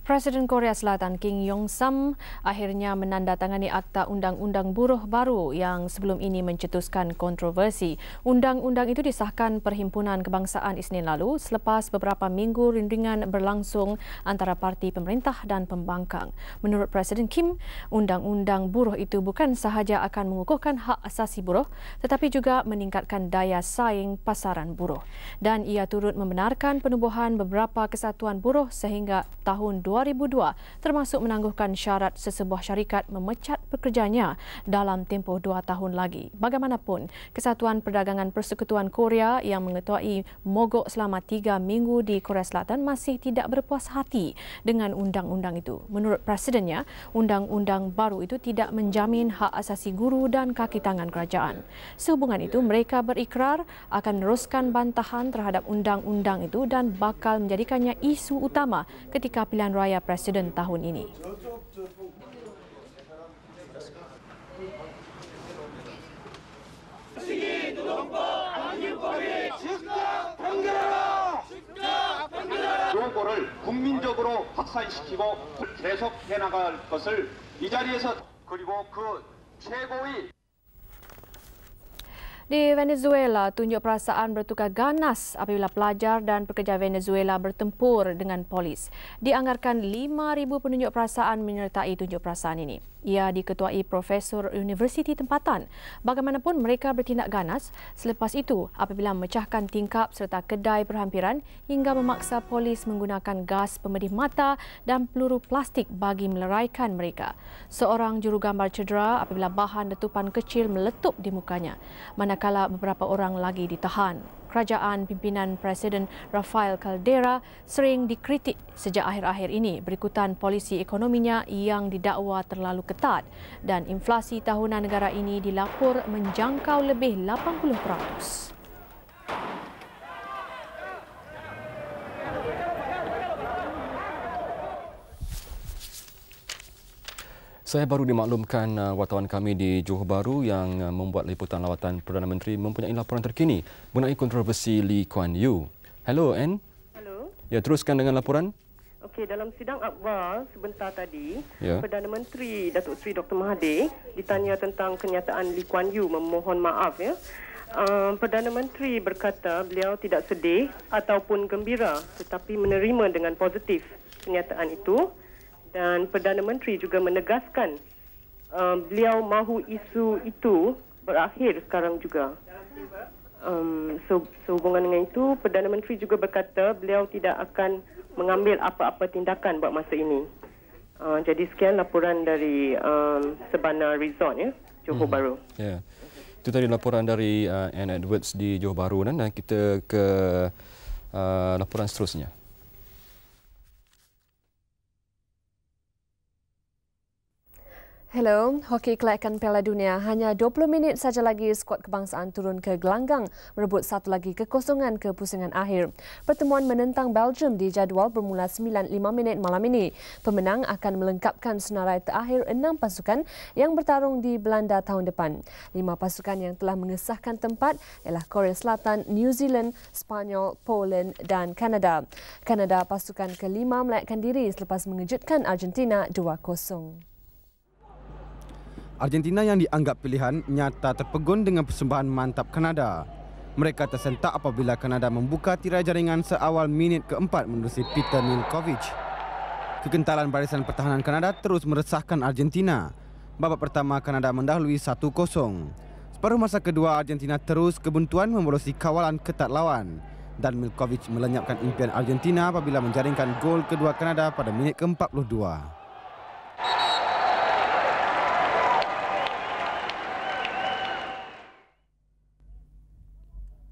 Presiden Korea Selatan Kim Yong-sam akhirnya menandatangani Akta Undang-Undang Buruh baru yang sebelum ini mencetuskan kontroversi. Undang-undang itu disahkan Perhimpunan Kebangsaan Isnin lalu selepas beberapa minggu rindingan berlangsung antara parti pemerintah dan pembangkang. Menurut Presiden Kim, Undang-Undang Buruh itu bukan sahaja akan mengukuhkan hak asasi buruh tetapi juga meningkatkan daya saing pasaran buruh. Dan ia turut membenarkan penubuhan beberapa kesatuan buruh sehingga tahun 2002 termasuk menangguhkan syarat sesebuah syarikat memecat pekerjanya dalam tempoh 2 tahun lagi. Bagaimanapun, Kesatuan Perdagangan Persekutuan Korea yang mengetuai mogok selama 3 minggu di Korea Selatan masih tidak berpuas hati dengan undang-undang itu. Menurut presidennya, undang-undang baru itu tidak menjamin hak asasi guru dan kaki tangan kerajaan. Sehubungan itu, mereka berikrar akan meneruskan bantahan terhadap undang-undang itu dan bakal menjadikannya isu utama ketika pilihan raya presiden tahun ini. 요거를 국민적으로 확산시키고 계속해 나갈 것을 이 자리에서 그리고 그 최고의 Di Venezuela, tunjuk perasaan bertukar ganas apabila pelajar dan pekerja Venezuela bertempur dengan polis. Dianggarkan 5,000 penunjuk perasaan menyertai tunjuk perasaan ini. Ia diketuai Profesor Universiti tempatan. Bagaimanapun mereka bertindak ganas selepas itu apabila memecahkan tingkap serta kedai berhampiran hingga memaksa polis menggunakan gas pemedih mata dan peluru plastik bagi meleraikan mereka. Seorang jurugambar cedera apabila bahan letupan kecil meletup di mukanya. Manakala beberapa orang lagi ditahan. Kerajaan pimpinan Presiden Rafael Caldera sering dikritik sejak akhir-akhir ini berikutan polisi ekonominya yang didakwa terlalu ketat dan inflasi tahunan negara ini dilapor menjangkau lebih 80%. Saya baru dimaklumkan wartawan kami di Johor Bahru yang membuat liputan lawatan Perdana Menteri mempunyai laporan terkini mengenai kontroversi Lee Kuan Yew. Hello, Anne. Hello. Ya, teruskan dengan laporan. Okey, dalam sidang akhbar sebentar tadi, Ya. Perdana Menteri Datuk Seri Dr. Mahathir ditanya tentang kenyataan Lee Kuan Yew memohon maaf. Ya. Perdana Menteri berkata beliau tidak sedih ataupun gembira tetapi menerima dengan positif kenyataan itu. Dan Perdana Menteri juga menegaskan beliau mahu isu itu berakhir sekarang juga. Sehubungan dengan itu, Perdana Menteri juga berkata beliau tidak akan mengambil apa-apa tindakan buat masa ini. Jadi sekian laporan dari Sebana Resort, ya, Johor Bahru. Ya. Itu tadi laporan dari Anne Edwards di Johor Bahru, dan kita ke laporan seterusnya. Hello, hoki kelayakan Piala Dunia. Hanya 20 minit saja lagi skuad kebangsaan turun ke gelanggang merebut satu lagi kekosongan ke pusingan akhir. Pertemuan menentang Belgium dijadual bermula 9.5 minit malam ini. Pemenang akan melengkapkan senarai terakhir 6 pasukan yang bertarung di Belanda tahun depan. 5 pasukan yang telah mengesahkan tempat ialah Korea Selatan, New Zealand, Spanyol, Poland dan Kanada. Kanada pasukan kelima melayakkan diri selepas mengejutkan Argentina 2-0. Argentina yang dianggap pilihan nyata terpegun dengan persembahan mantap Kanada. Mereka tersentak apabila Kanada membuka tirai jaringan seawal minit keempat menerusi Peter Milkovic. Kekentalan barisan pertahanan Kanada terus meresahkan Argentina. Babak pertama Kanada mendahului 1-0. Separuh masa kedua Argentina terus kebuntuan memborosi kawalan ketat lawan. Dan Milkovic melenyapkan impian Argentina apabila menjaringkan gol kedua Kanada pada minit ke-42.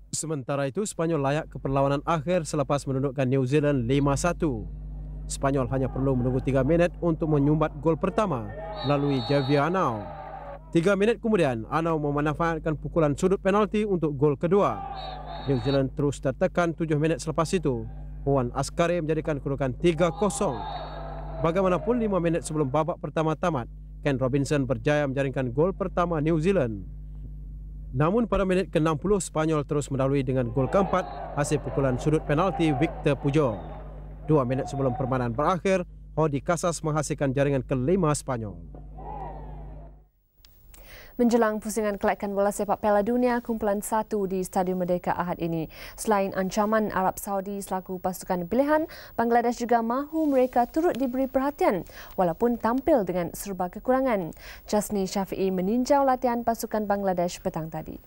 Sementara itu, Spanyol layak ke perlawanan akhir selepas menundukkan New Zealand 5-1. Spanyol hanya perlu menunggu 3 minit untuk menyumbat gol pertama melalui Javier Arnau. 3 minit kemudian, Arnau memanfaatkan pukulan sudut penalti untuk gol kedua. New Zealand terus tertekan 7 minit selepas itu. Juan Ascari menjadikan kedudukan 3-0. Bagaimanapun 5 minit sebelum babak pertama tamat, Ken Robinson berjaya menjaringkan gol pertama New Zealand. Namun pada minit ke-60, Spanyol terus mendahului dengan gol keempat hasil pukulan sudut penalti Victor Pujol. 2 minit sebelum permainan berakhir, Jordi Casas menghasilkan jaringan kelima Spanyol. Menjelang pusingan kelakan bola sepak Piala Dunia kumpulan 1 di Stadium Merdeka Ahad ini. Selain ancaman Arab Saudi selaku pasukan pilihan, Bangladesh juga mahu mereka turut diberi perhatian walaupun tampil dengan serba kekurangan. Jasni Syafi'i meninjau latihan pasukan Bangladesh petang tadi.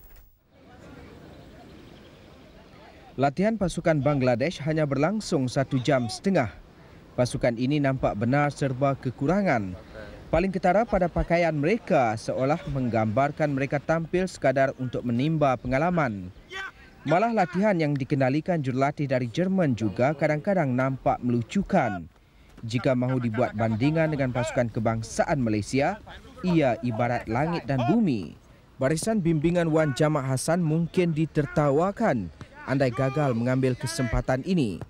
Latihan pasukan Bangladesh hanya berlangsung 1 jam setengah. Pasukan ini nampak benar serba kekurangan. Paling ketara pada pakaian mereka seolah menggambarkan mereka tampil sekadar untuk menimba pengalaman. Malah latihan yang dikendalikan jurulatih dari Jerman juga kadang-kadang nampak melucukan. Jika mahu dibuat bandingan dengan pasukan kebangsaan Malaysia, ia ibarat langit dan bumi. Barisan bimbingan Wan Jamak Hassan mungkin ditertawakan andai gagal mengambil kesempatan ini.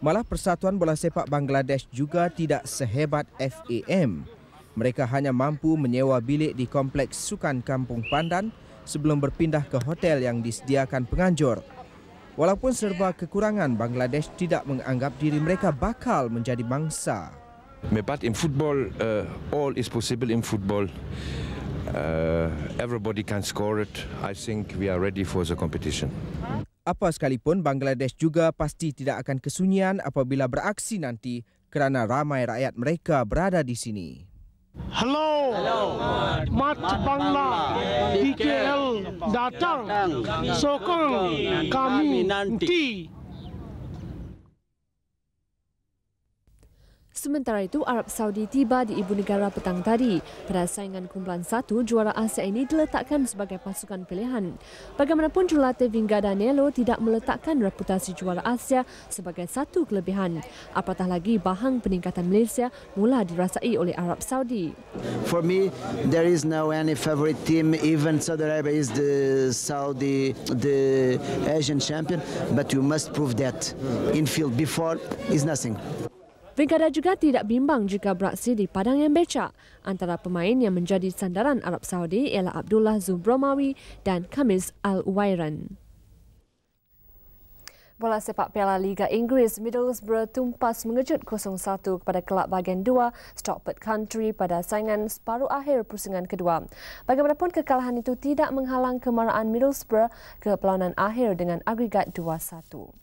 Malah Persatuan Bola Sepak Bangladesh juga tidak sehebat FAM. Mereka hanya mampu menyewa bilik di kompleks sukan Kampung Pandan sebelum berpindah ke hotel yang disediakan penganjur. Walaupun serba kekurangan, Bangladesh tidak menganggap diri mereka bakal menjadi bangsa. But in football, all is possible in football. Everybody can score it. I think we are ready for the competition. Apa sekalipun, Bangladesh juga pasti tidak akan kesunyian apabila beraksi nanti kerana ramai rakyat mereka berada di sini. Hello, Mat Bangla di KL datang sokong kami nanti. Sementara itu, Arab Saudi tiba di ibu negara petang tadi. Pada saingan kumpulan 1, juara Asia ini diletakkan sebagai pasukan pilihan. Bagaimanapun, jurulatih Vinga Danilo tidak meletakkan reputasi juara Asia sebagai satu kelebihan. Apatah lagi bahang peningkatan Malaysia mula dirasai oleh Arab Saudi. For me, there is no any favorite team. Even Saudi Arabia is the Asian champion, but you must prove that in field before is nothing. Vingada juga tidak bimbang jika beraksi di padang yang becak. Antara pemain yang menjadi sandaran Arab Saudi ialah Abdullah Zubromawi dan Khamis Al-Uwairan. Bola sepak Piala Liga Inggeris, Middlesbrough tumpas mengejut 0-1 kepada kelab bahagian 2 Stockport County pada saingan separuh akhir pusingan kedua. Bagaimanapun, kekalahan itu tidak menghalang kemarahan Middlesbrough ke perlawanan akhir dengan agregat 2-1.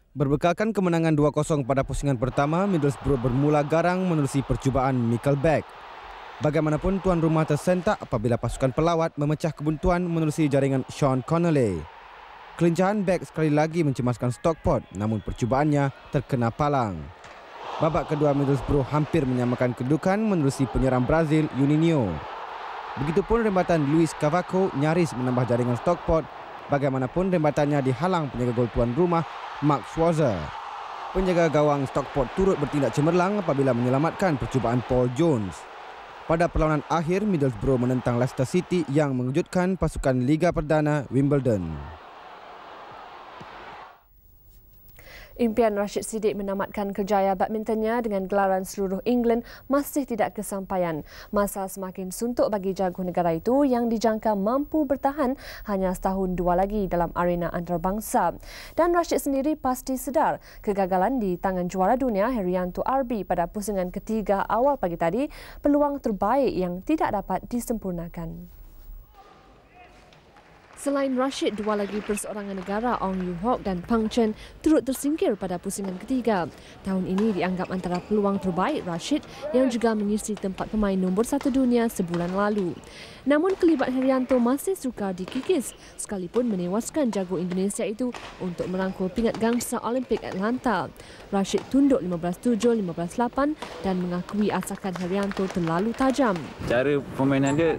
Berbekalkan kemenangan 2-0 pada pusingan pertama, Middlesbrough bermula garang menerusi percubaan Michael Beck. Bagaimanapun, tuan rumah tersentak apabila pasukan pelawat memecah kebuntuan menerusi jaringan Sean Connolly. Kelincahan Beck sekali lagi mencemaskan Stockport, namun percubaannya terkena palang. Babak kedua, Middlesbrough hampir menyamakan kedudukan menerusi penyerang Brazil Juninho. Begitupun rembatan Luis Cavaco nyaris menambah jaringan Stockport. Bagaimanapun, rembatannya dihalang penjaga gol tuan rumah Mark Schwarzer. Penjaga gawang Stockport turut bertindak cemerlang apabila menyelamatkan percubaan Paul Jones. Pada perlawanan akhir, Middlesbrough menentang Leicester City yang mengejutkan pasukan Liga Perdana Wimbledon. Impian Rashid Siddiq menamatkan kerjaya badmintonnya dengan gelaran seluruh England masih tidak kesampaian. Masa semakin suntuk bagi jago negara itu yang dijangka mampu bertahan hanya setahun 2 lagi dalam arena antarabangsa. Dan Rashid sendiri pasti sedar kegagalan di tangan juara dunia Herianto Arbi pada pusingan ketiga awal pagi tadi peluang terbaik yang tidak dapat disempurnakan. Selain Rashid, 2 lagi perseorangan negara Ong Yu Hock dan Pang Chen turut tersingkir pada pusingan ketiga. Tahun ini dianggap antara peluang terbaik Rashid yang juga mengisi tempat pemain nombor 1 dunia sebulan lalu. Namun kelibat Herianto masih sukar dikikis sekalipun menewaskan jago Indonesia itu untuk merangkul pingat gangsa Olimpik Atlanta. Rashid tunduk 15-7, 15-8 dan mengakui asakan Herianto terlalu tajam. Cara permainan dia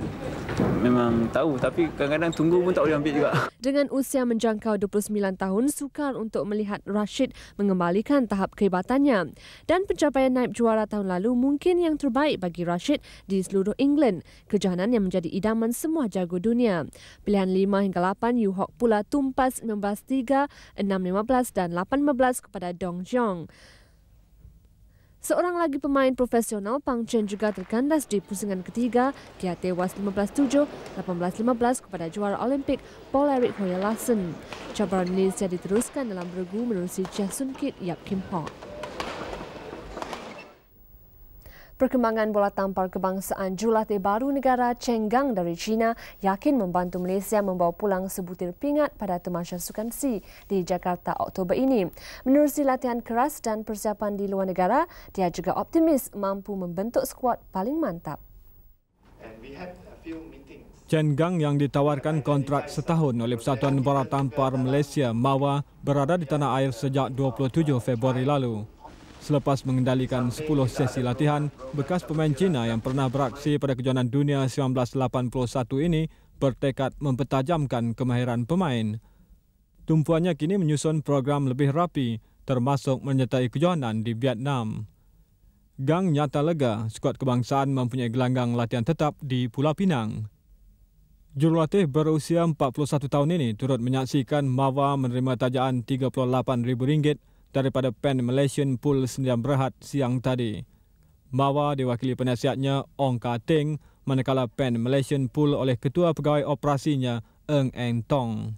Memang tahu, tapi kadang-kadang tunggu pun tak boleh ambil juga. Dengan usia menjangkau 29 tahun, sukar untuk melihat Rashid mengembalikan tahap kehebatannya. Dan pencapaian naib juara tahun lalu mungkin yang terbaik bagi Rashid di seluruh England, kejohanan yang menjadi idaman semua jago dunia. Pilihan 5 hingga 8, Yu Hock pula tumpas 19-3, 6-15 dan 8-15 kepada Dong Jiong. Seorang lagi pemain profesional, Pang Chen juga terkandas di pusingan ketiga. Dia tewas 15-7, 18-15 kepada juara Olimpik Paul-Erik Hoya Larsen. Cabaran Malaysia diteruskan dalam bergu menerusi Cheh Soon Kit Yap Kim Hock. Perkembangan bola tampar kebangsaan jurulatih baru negara Cheng Gang dari China yakin membantu Malaysia membawa pulang sebutir pingat pada Tamasya Sukan SEA di Jakarta Oktober ini. Menerusi latihan keras dan persiapan di luar negara, dia juga optimis mampu membentuk skuad paling mantap. Cheng Gang yang ditawarkan kontrak setahun oleh Persatuan Bola Tampar Malaysia MAWA berada di tanah air sejak 27 Februari lalu. Selepas mengendalikan 10 sesi latihan, bekas pemain Cina yang pernah beraksi pada kejohanan dunia 1981 ini bertekad mempertajamkan kemahiran pemain. Tumpuannya kini menyusun program lebih rapi, termasuk menyertai kejohanan di Vietnam. Gang nyata lega skuad kebangsaan mempunyai gelanggang latihan tetap di Pulau Pinang. Jurulatih berusia 41 tahun ini turut menyaksikan MAWA menerima tajaan RM38,000 daripada Pen Malaysian Pool Sdn Bhd siang tadi. MAWA diwakili penasihatnya Ong Ka Ting, manakala Pen Malaysian Pool oleh Ketua Pegawai Operasinya Eng Eng Tong.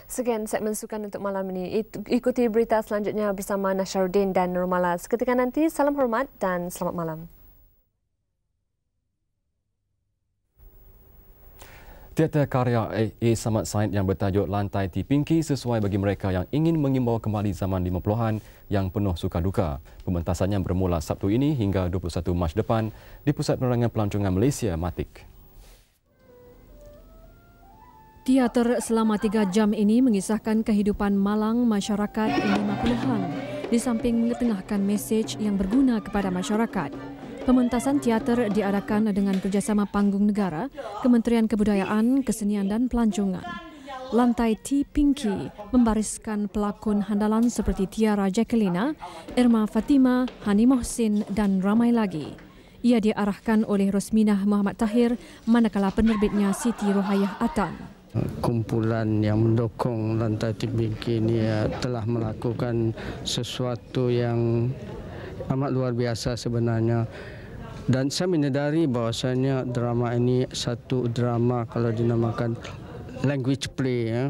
Sekian segmen sukan untuk malam ini. Ikuti berita selanjutnya bersama Nasharuddin dan Nurmala. Seketika nanti, salam hormat dan selamat malam. Teater karya A. Samad Said yang bertajuk Lantai T Pinky sesuai bagi mereka yang ingin mengimbau kembali zaman 50-an yang penuh suka duka. Pementasannya bermula Sabtu ini hingga 21 Mac depan di Pusat Penerangan Pelancongan Malaysia, Matik. Teater selama 3 jam ini mengisahkan kehidupan malang masyarakat 50-an di samping mengetengahkan mesej yang berguna kepada masyarakat. Pementasan teater diadakan dengan kerjasama Panggung Negara, Kementerian Kebudayaan, Kesenian dan Pelancongan. Lantai T Pinky membariskan pelakon handalan seperti Tiara Jacquelina, Irma Fatima, Hani Mohsin dan ramai lagi. Ia diarahkan oleh Rosminah Muhammad Tahir, manakala penerbitnya Siti Rohayah Atan. Kumpulan yang mendukung Lantai T Pinky ini telah melakukan sesuatu yang amat luar biasa sebenarnya. Dan saya menyadari bahawasanya drama ini satu drama kalau dinamakan language play.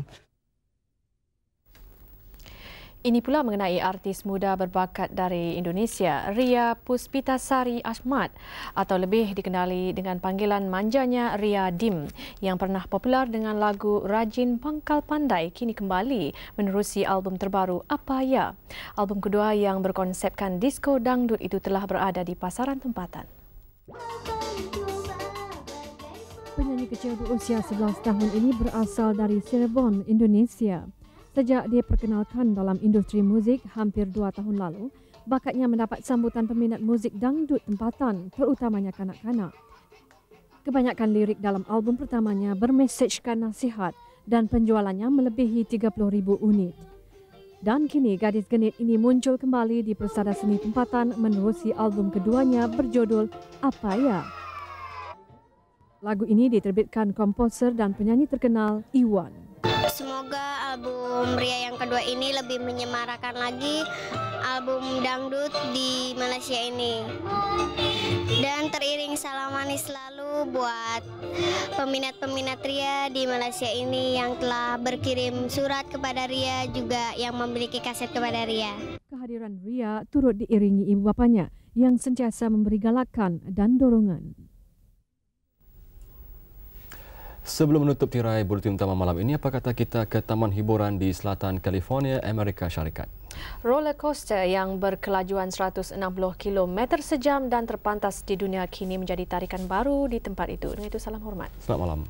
Ini pula mengenai artis muda berbakat dari Indonesia, Ria Puspitasari Ahmad atau lebih dikenali dengan panggilan manjanya Ria Dim yang pernah popular dengan lagu Rajin Pangkal Pandai kini kembali menerusi album terbaru Apa Ya. Album kedua yang berkonsepkan disco dangdut itu telah berada di pasaran tempatan. Penyanyi kecil berusia 11 tahun ini berasal dari Cirebon, Indonesia. Sejak diperkenalkan dalam industri muzik hampir 2 tahun lalu, bakatnya mendapat sambutan peminat muzik dangdut tempatan, terutamanya kanak-kanak. Kebanyakan lirik dalam album pertamanya bermesejkan nasihat dan penjualannya melebihi 30,000 unit. Dan kini gadis genit ini muncul kembali di Persada Seni Tempatan menerusi album keduanya berjudul Apa Ya. Lagu ini diterbitkan komposer dan penyanyi terkenal Iwan. Semoga album Ria yang kedua ini lebih menyemarakan lagi album dangdut di Malaysia ini. Dan teriring salam manis selalu buat peminat-peminat Ria di Malaysia ini yang telah berkirim surat kepada Ria, juga yang memiliki kaset kepada Ria. Kehadiran Ria turut diiringi ibu bapanya yang sentiasa memberi galakan dan dorongan. Sebelum menutup tirai buletin utama malam ini, apa kata kita ke taman hiburan di selatan California, Amerika Syarikat? Roller coaster yang berkelajuan 160 km sejam dan terpantas di dunia kini menjadi tarikan baru di tempat itu. Dengan itu, salam hormat. Selamat malam.